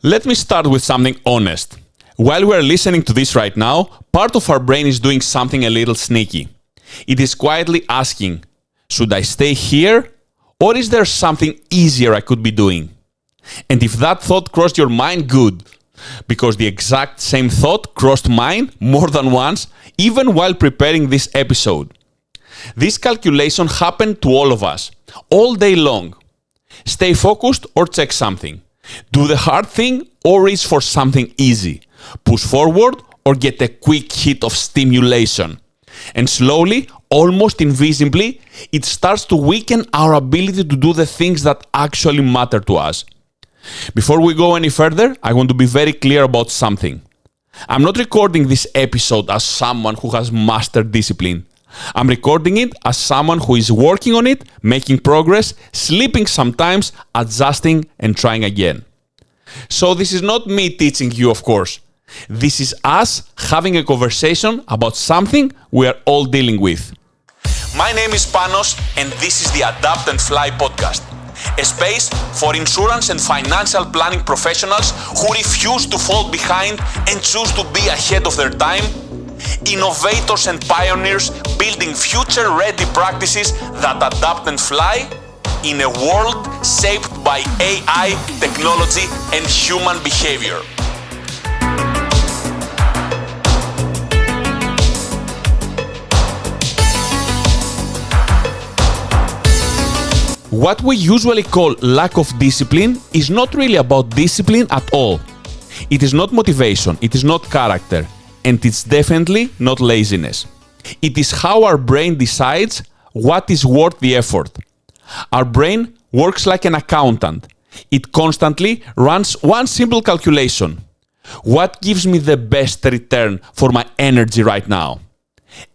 Let me start with something honest. While we are listening to this right now, part of our brain is doing something a little sneaky. It is quietly asking, should I stay here? Or is there something easier I could be doing? And if that thought crossed your mind, good. Because the exact same thought crossed mine more than once, even while preparing this episode. This calculation happened to all of us, all day long. Stay focused or check something. Do the hard thing or reach for something easy. Push forward or get a quick hit of stimulation. And slowly, almost invisibly, it starts to weaken our ability to do the things that actually matter to us. Before we go any further, I want to be very clear about something. I'm not recording this episode as someone who has mastered discipline. I'm recording it as someone who is working on it, making progress, sleeping sometimes, adjusting, and trying again. So this is not me teaching you, of course. This is us having a conversation about something we are all dealing with. My name is Panos, and this is the Adapt and Fly podcast. A space for insurance and financial planning professionals who refuse to fall behind and choose to be ahead of their time. Innovators and pioneers building future-ready practices that adapt and fly in a world shaped by AI, technology, and human behavior. What we usually call lack of discipline is not really about discipline at all. It is not motivation, it is not character, and it's definitely not laziness. It is how our brain decides what is worth the effort. Our brain works like an accountant. It constantly runs one simple calculation. What gives me the best return for my energy right now?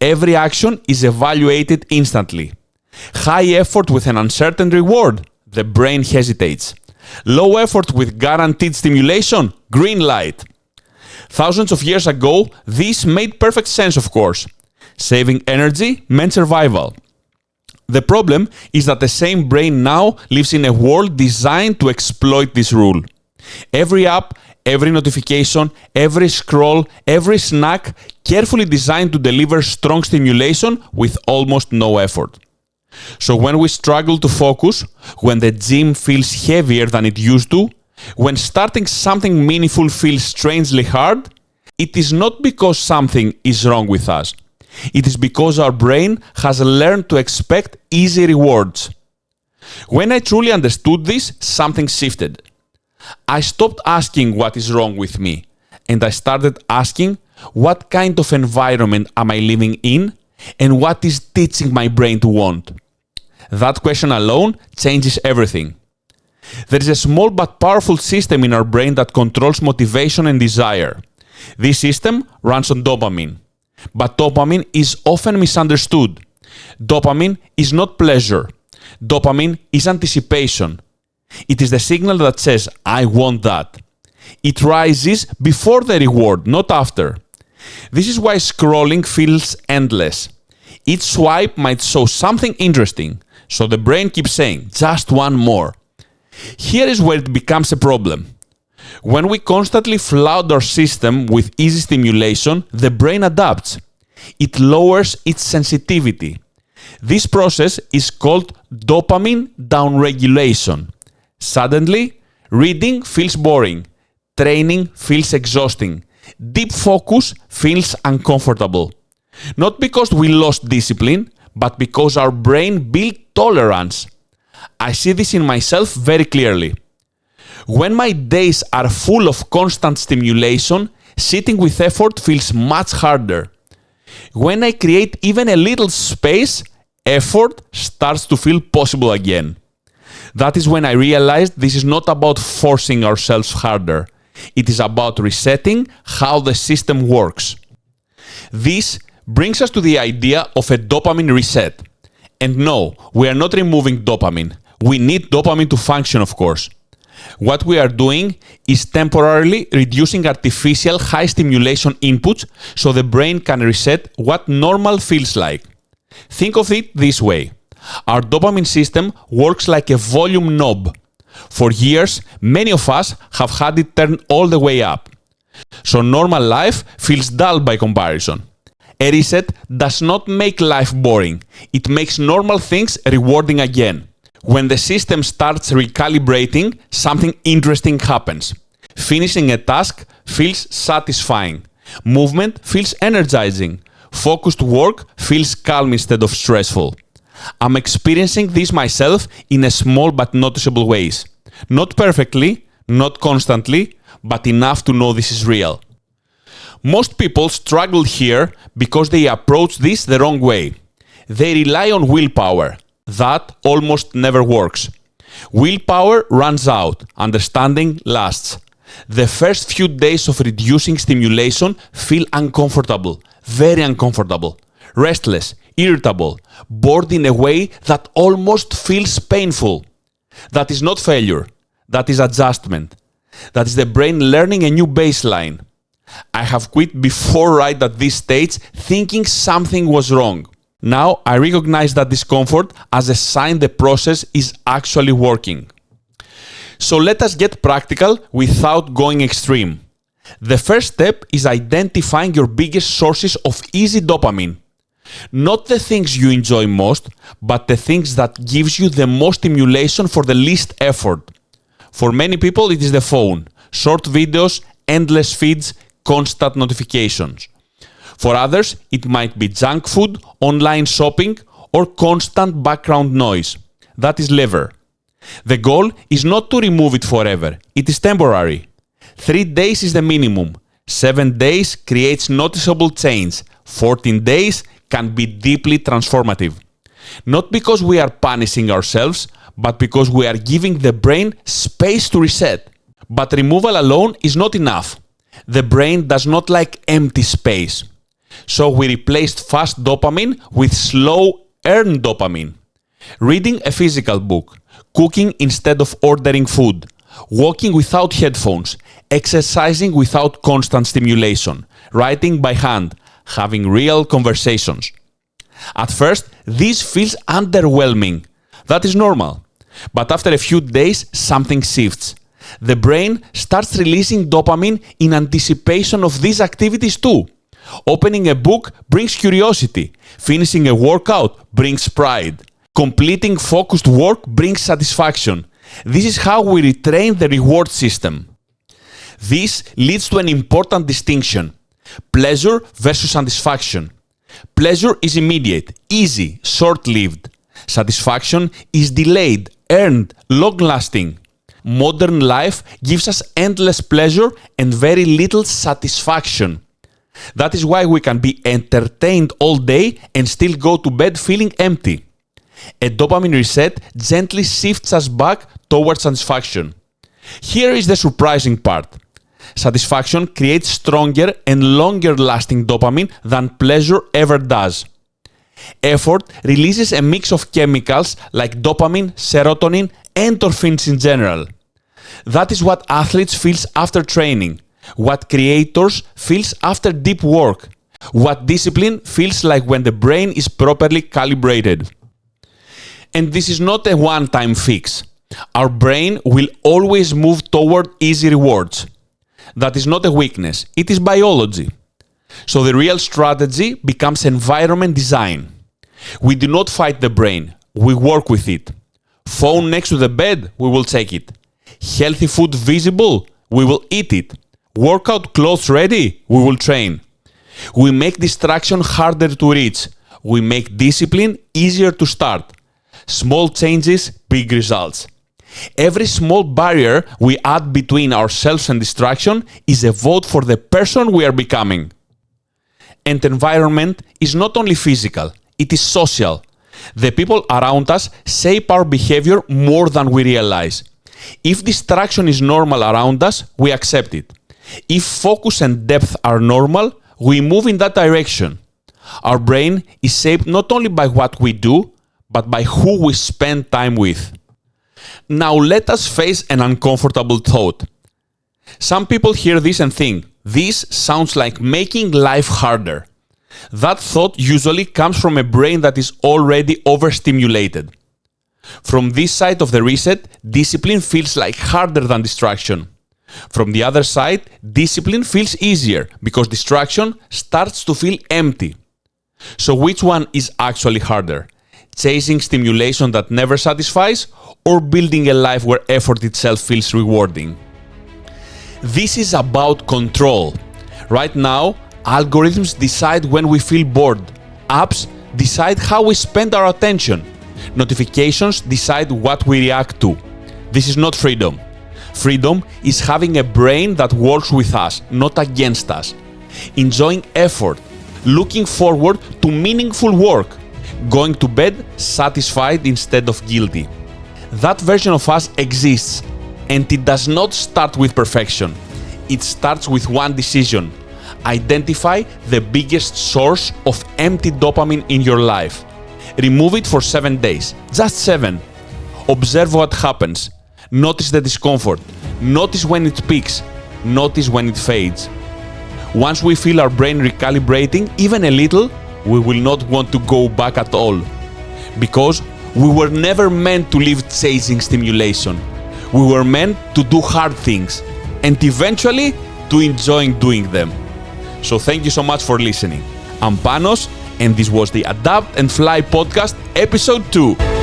Every action is evaluated instantly. High effort with an uncertain reward, the brain hesitates. Low effort with guaranteed stimulation, green light. Thousands of years ago, this made perfect sense, of course. Saving energy meant survival. The problem is that the same brain now lives in a world designed to exploit this rule. Every app, every notification, every scroll, every snack, carefully designed to deliver strong stimulation with almost no effort. So when we struggle to focus, when the gym feels heavier than it used to, when starting something meaningful feels strangely hard, it is not because something is wrong with us. It is because our brain has learned to expect easy rewards. When I truly understood this, something shifted. I stopped asking what is wrong with me, and I started asking what kind of environment am I living in, and what is teaching my brain to want. That question alone changes everything. There is a small but powerful system in our brain that controls motivation and desire. This system runs on dopamine. But dopamine is often misunderstood. Dopamine is not pleasure. Dopamine is anticipation. It is the signal that says, I want that. It rises before the reward, not after. This is why scrolling feels endless. Each swipe might show something interesting, so the brain keeps saying, just one more. Here is where it becomes a problem. When we constantly flood our system with easy stimulation, the brain adapts. It lowers its sensitivity. This process is called dopamine downregulation. Suddenly, reading feels boring. Training feels exhausting. Deep focus feels uncomfortable. Not because we lost discipline, but because our brain built tolerance. I see this in myself very clearly. When my days are full of constant stimulation, sitting with effort feels much harder. When I create even a little space, effort starts to feel possible again. That is when I realized this is not about forcing ourselves harder. It is about resetting how the system works. This brings us to the idea of a dopamine reset. And no, we are not removing dopamine. We need dopamine to function, of course. What we are doing is temporarily reducing artificial high stimulation inputs so the brain can reset what normal feels like. Think of it this way. Our dopamine system works like a volume knob. For years, many of us have had it turned all the way up. So normal life feels dull by comparison. A reset does not make life boring. It makes normal things rewarding again. When the system starts recalibrating, something interesting happens. Finishing a task feels satisfying. Movement feels energizing. Focused work feels calm instead of stressful. I'm experiencing this myself in a small but noticeable ways. Not perfectly, not constantly, but enough to know this is real. Most people struggle here because they approach this the wrong way. They rely on willpower. That almost never works. Willpower runs out, understanding lasts. The first few days of reducing stimulation feel uncomfortable, very uncomfortable, restless, irritable, bored in a way that almost feels painful. That is not failure. That is adjustment. That is the brain learning a new baseline. I have quit before right at this stage thinking something was wrong. Now I recognize that discomfort as a sign the process is actually working. So let us get practical without going extreme. The first step is identifying your biggest sources of easy dopamine. Not the things you enjoy most, but the things that gives you the most stimulation for the least effort. For many people, it is the phone, short videos, endless feeds, constant notifications. For others, it might be junk food, online shopping, or constant background noise. That is lever. The goal is not to remove it forever. It is temporary. 3 days is the minimum. 7 days creates noticeable change. 14 days can be deeply transformative. Not because we are punishing ourselves, but because we are giving the brain space to reset. But removal alone is not enough. The brain does not like empty space. So we replaced fast dopamine with slow earned dopamine. Reading a physical book, cooking instead of ordering food, walking without headphones, exercising without constant stimulation, writing by hand, having real conversations. At first, this feels underwhelming. That is normal. But after a few days, something shifts. The brain starts releasing dopamine in anticipation of these activities too. Opening a book brings curiosity. Finishing a workout brings pride. Completing focused work brings satisfaction. This is how we retrain the reward system. This leads to an important distinction: pleasure versus satisfaction. Pleasure is immediate, easy, short-lived. Satisfaction is delayed, earned, long-lasting. Modern life gives us endless pleasure and very little satisfaction. That is why we can be entertained all day and still go to bed feeling empty. A dopamine reset gently shifts us back towards satisfaction. Here is the surprising part. Satisfaction creates stronger and longer-lasting dopamine than pleasure ever does. Effort releases a mix of chemicals like dopamine, serotonin, endorphins in general. That is what athletes feel after training, what creators feel after deep work, what discipline feels like when the brain is properly calibrated. And this is not a one-time fix. Our brain will always move toward easy rewards. That is not a weakness, it is biology. So the real strategy becomes environment design. We do not fight the brain, we work with it. Phone next to the bed, we will take it. Healthy food visible, we will eat it. Workout clothes ready, we will train. We make distraction harder to reach. We make discipline easier to start. Small changes, big results. Every small barrier we add between ourselves and distraction is a vote for the person we are becoming. And environment is not only physical, it is social. The people around us shape our behavior more than we realize. If distraction is normal around us, we accept it. If focus and depth are normal, we move in that direction. Our brain is shaped not only by what we do, but by who we spend time with. Now let us face an uncomfortable thought. Some people hear this and think, this sounds like making life harder. That thought usually comes from a brain that is already overstimulated. From this side of the reset, discipline feels like harder than distraction. From the other side, discipline feels easier because distraction starts to feel empty. So which one is actually harder? Chasing stimulation that never satisfies, or building a life where effort itself feels rewarding? This is about control. Right now, algorithms decide when we feel bored. Apps decide how we spend our attention. Notifications decide what we react to. This is not freedom. Freedom is having a brain that works with us, not against us. Enjoying effort, looking forward to meaningful work, going to bed satisfied instead of guilty. That version of us exists, and it does not start with perfection. It starts with one decision. Identify the biggest source of empty dopamine in your life. Remove it for 7 days, just 7. Observe what happens. Notice the discomfort. Notice when it peaks. Notice when it fades. Once we feel our brain recalibrating even a little, we will not want to go back at all. Because we were never meant to live chasing stimulation. We were meant to do hard things and eventually to enjoy doing them. So thank you so much for listening. I'm Panos, and this was the Adapt and Fly podcast, episode 2.